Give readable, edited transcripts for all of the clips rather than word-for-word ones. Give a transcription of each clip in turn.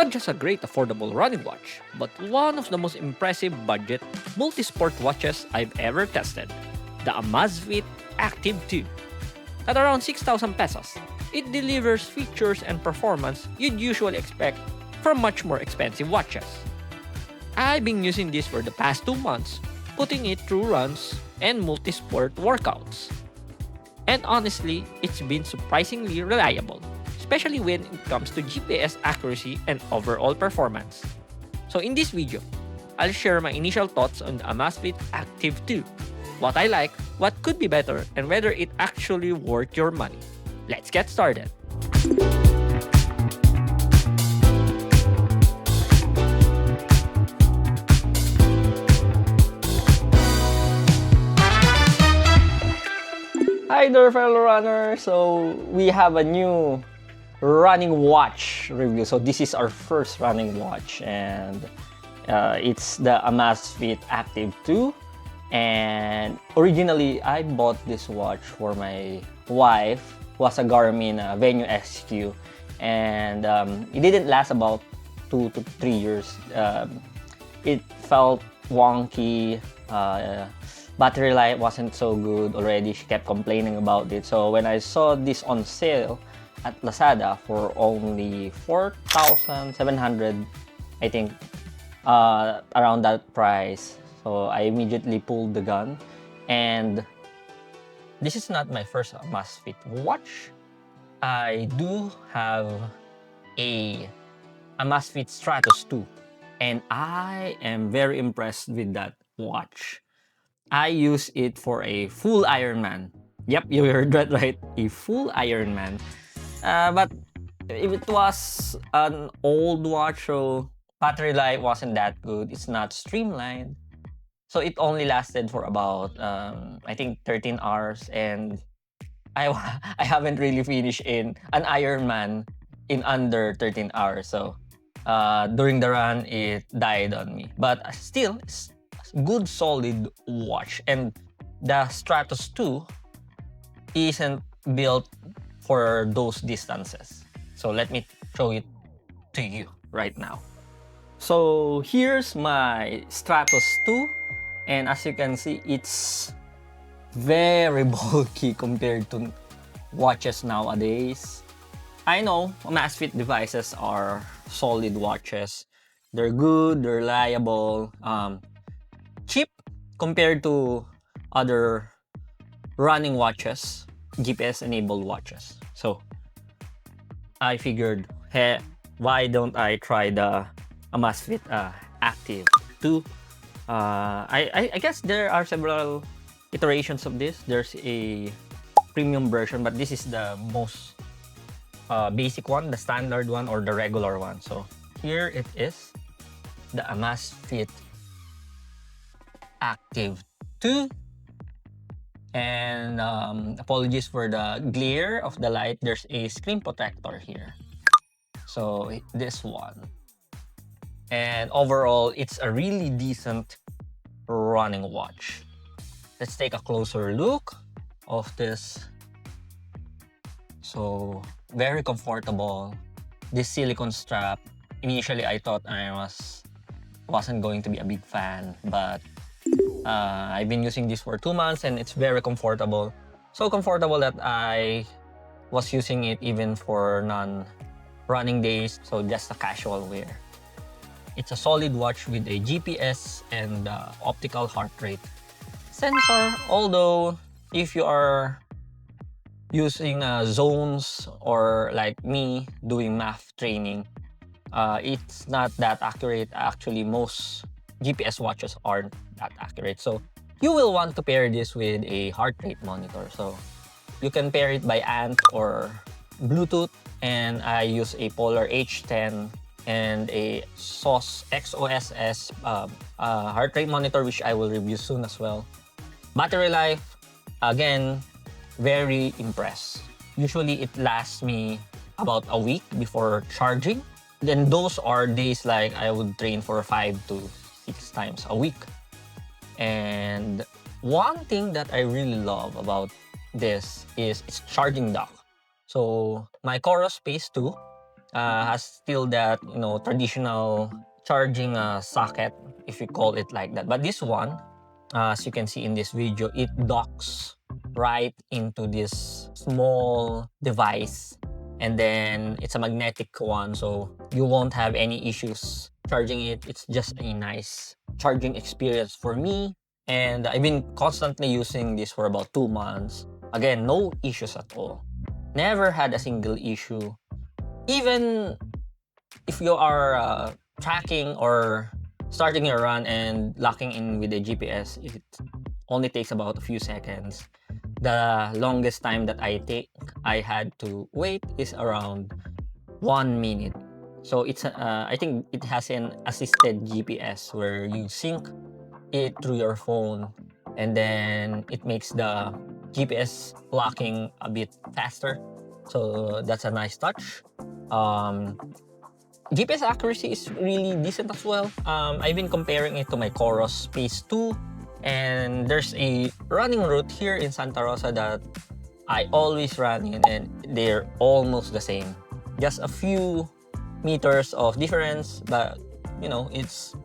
not just a great affordable running watch, but one of the most impressive budget multi-sport watches I've ever tested, the AMAZFIT Active 2. At around 6,000 pesos, it delivers features and performance you'd usually expect from much more expensive watches. I've been using this for the past 2 months, putting it through runs and multi-sport workouts. And honestly, it's been surprisingly reliable, especially when it comes to GPS accuracy and overall performance. So in this video, I'll share my initial thoughts on the AMAZFIT Active 2, what I like, what could be better, and whether it actually worth your money. Let's get started. Hi there, fellow runners! So we have a new running watch review. So this is our first running watch, and it's the AMAZFIT Active 2. And originally, I bought this watch for my wife, who was a Garmin Venue SQ, and it didn't last about 2 to 3 years. It felt wonky. Battery life wasn't so good already. She kept complaining about it. So when I saw this on sale at Lazada for only 4,700, I think, around that price, so I immediately pulled the gun. And this is not my first AMAZFIT watch. I do have a AMAZFIT Stratos 2, and I am very impressed with that watch. I use it for a full Ironman. Yep, you heard that right, a full Ironman. But if it was an old watch, so battery life wasn't that good. It's not streamlined. So it only lasted for about, I think, 13 hours. And I haven't really finished in an Ironman in under 13 hours. So during the run, it died on me. But still, it's good solid watch. And the Stratos 2 isn't built for those distances. So let me show it to you right now. So here's my Stratos 2, and as you can see, it's very bulky compared to watches nowadays. I know AMAZFIT devices are solid watches. They're good, they're reliable, cheap compared to other running watches, GPS-enabled watches. So I figured, hey, why don't I try the AMAZFIT Active 2? I guess there are several iterations of this. There's a premium version, but this is the most basic one, the standard one, or the regular one. So here it is, the AMAZFIT Active 2. And apologies for the glare of the light. There's a screen protector here, so this one. And overall, it's a really decent running watch. Let's take a closer look of this. So very comfortable. This silicone strap, initially I thought I wasn't going to be a big fan, but I've been using this for 2 months and it's very comfortable. So comfortable that I was using it even for non-running days, so just a casual wear. It's a solid watch with a GPS and optical heart rate sensor, although if you are using zones or like me doing math training, it's not that accurate. Actually, most GPS watches aren't that accurate. So you will want to pair this with a heart rate monitor. So you can pair it by ANT or Bluetooth, and I use a Polar H10 and a SOS XOSS heart rate monitor, which I will review soon as well. Battery life, again, very impressed. Usually it lasts me about a week before charging. Then those are days like I would train for 5 to 6 times a week. And one thing that I really love about this is its charging dock. So my Coros Space 2 has still that, you know, traditional charging socket, if you call it like that. But this one, as you can see in this video, it docks right into this small device, and then it's a magnetic one, so you won't have any issues charging it. It's just a nice charging experience for me, and I've been constantly using this for about 2 months. Again, no issues at all. Never had a single issue. Even if you are tracking or starting your run and locking in with the GPS, it only takes about a few seconds. The longest time that I had to wait is around 1 minute. So it's I think it has an assisted GPS where you sync it through your phone, and then it makes the GPS locking a bit faster. So that's a nice touch. GPS accuracy is really decent as well. I've been comparing it to my Coros Space 2, and there's a running route here in Santa Rosa that I always run in, and they're almost the same. Just a few meters of difference, but you know, it's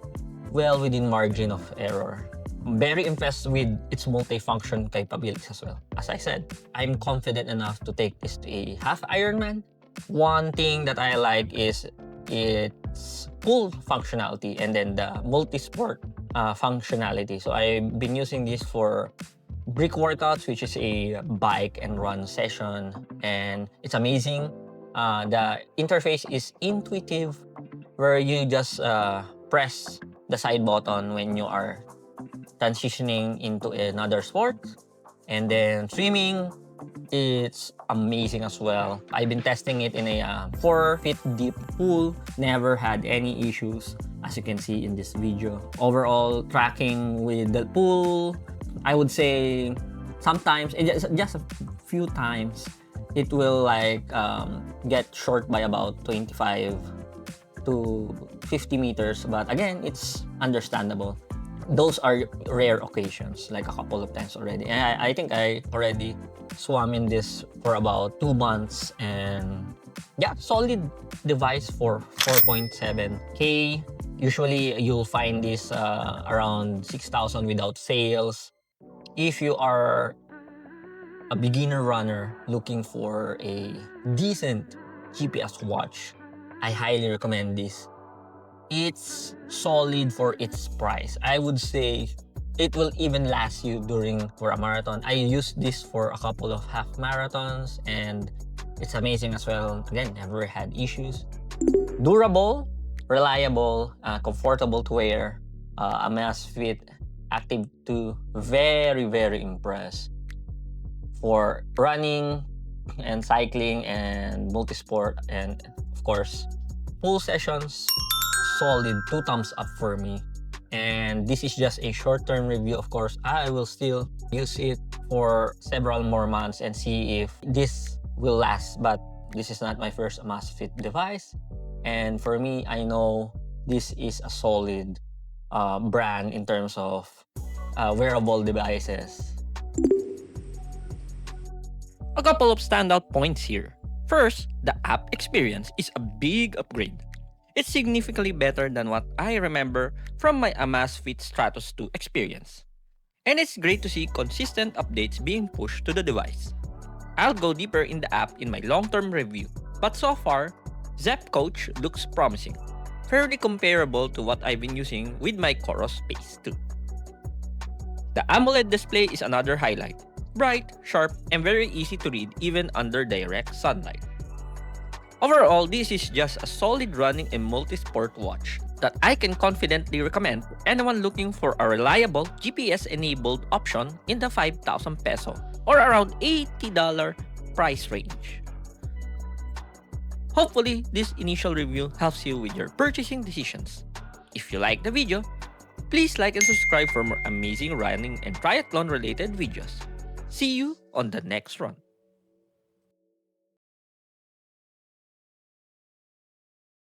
well within margin of error. Very impressed with its multifunction capabilities as well. As I said, I'm confident enough to take this to a half Ironman. One thing that I like is its pull functionality and then the multi-sport functionality. So I've been using this for brick workouts, which is a bike and run session, and it's amazing. The interface is intuitive, where you just press the side button when you are transitioning into another sport. And then swimming, it's amazing as well. I've been testing it in a 4 feet deep pool. Never had any issues, as you can see in this video. Overall, tracking with the pool, I would say sometimes, just a few times, it will like get short by about 25 to 50 meters. But again, it's understandable. Those are rare occasions, like a couple of times already. And I think I already swam in this for about 2 months, and yeah, solid device for 4.7K. Usually you'll find this around 6,000 without sales. If you are a beginner runner looking for a decent GPS watch, I highly recommend this. It's solid for its price. I would say it will even last you for a marathon. I used this for a couple of half marathons, and it's amazing as well. Again, never had issues. Durable, reliable, comfortable to wear. AMAZFIT Active 2, very, very impressed. For running and cycling and multisport, and of course, full sessions, solid 2 thumbs up for me. And this is just a short-term review. Of course, I will still use it for several more months and see if this will last. But this is not my first AMAZFIT device, and for me, I know this is a solid brand in terms of wearable devices. A couple of standout points here. First, the app experience is a big upgrade. It's significantly better than what I remember from my AMAZFIT Stratos 2 experience. And it's great to see consistent updates being pushed to the device. I'll go deeper in the app in my long-term review, but so far, Zepp Coach looks promising, fairly comparable to what I've been using with my Coros Space 2. The AMOLED display is another highlight. Bright, sharp, and very easy to read even under direct sunlight. Overall, this is just a solid running and multi-sport watch that I can confidently recommend to anyone looking for a reliable GPS-enabled option in the 5,000 peso or around $80 price range. Hopefully, this initial review helps you with your purchasing decisions. If you like the video, please like and subscribe for more amazing running and triathlon related videos. See you on the next run.